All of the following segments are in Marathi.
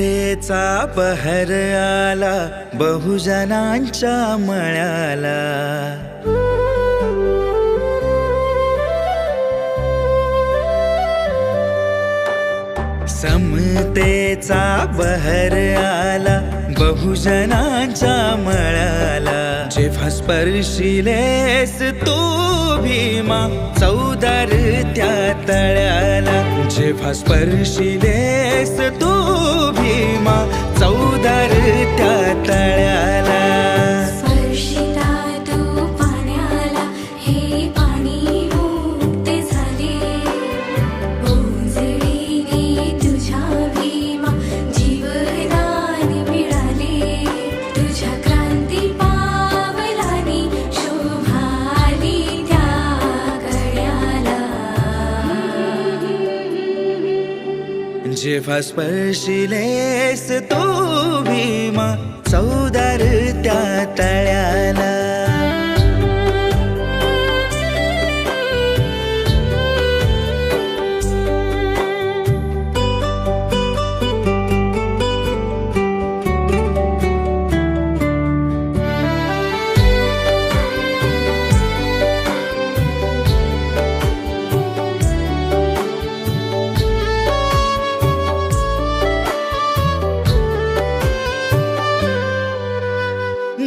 समतेचा बहर आला बहुजनांच्या मळ्याला। समतेचा बहर आला बहुजनांच्या मळ्याला। जेव्हा स्पर्शिलेस तू भीमा चौदार त्या तळ्याला। जेव्हा स्पर्शिलेस तू भीमा चौदार त्या तळ्याला। जेव्हा स्पर्शिलेस तू भीमा चौदार त्या तळ्याला।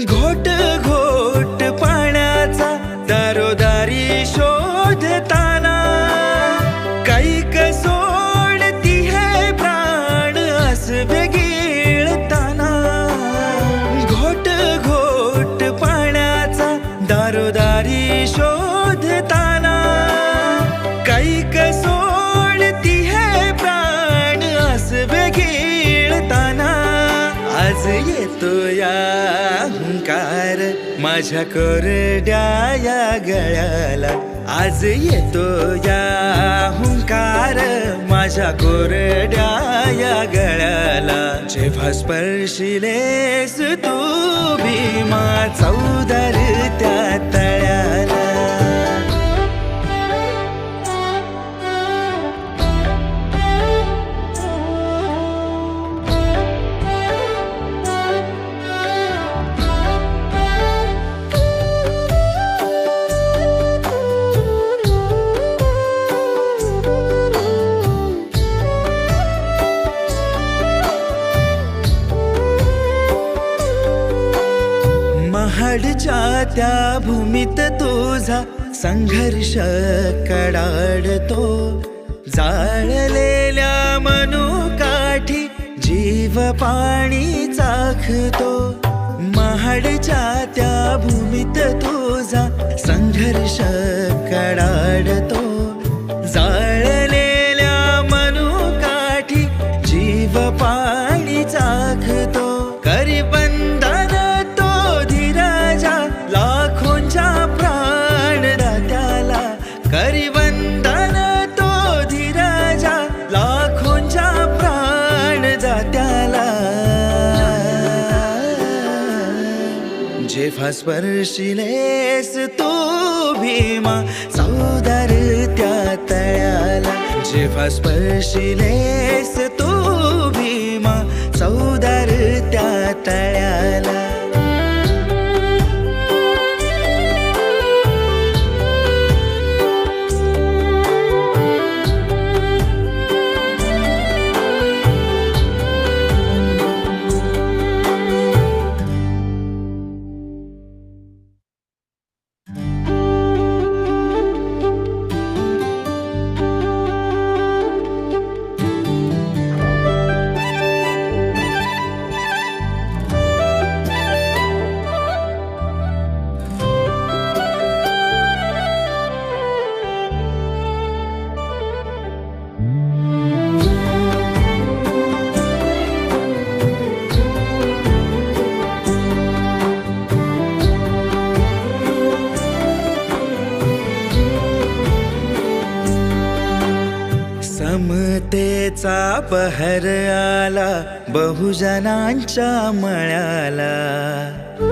घोट घोट पाण्याचा दारोदारी शोधताना कैक सोडती है प्राण असबे गिळताना। घोट घोट पाण्याचा दारोदारी शोधताना कैक सोडती है प्राण असबे गिळताना। आज येतो या हुंकार माझ्या कोरड्या या गळ्याला। आज येतो या हुंकार माझ्या कोरड्या या गळ्याला। जेव्हा स्पर्शिलेस तू भीमा चौदार त्या तळ्याला। महाडच्या त्या भूमीत तुझा संघर्ष कडाडतो। जाळलेल्या मनुकाठी जीव पाणी चाखतो। महाडच्या त्या भूमीत तुझा संघर्ष कडाडतो। जाळलेल्या मनुकाठी जीव पाणी चाखतो। करी बंधन लाखोंच्या प्राणदात्याला। करी वंदन तो धीरजा लाखोंच्या प्राणदात्याला। जेव्हा स्पर्शिलेस तू भीमा चौदार त्या तळ्याला। जेव्हा स्पर्शिलेस तू भीमा चौदार त्या तळ्याला। समतेचा बहर आला बहुजनांच्या मळ्याला।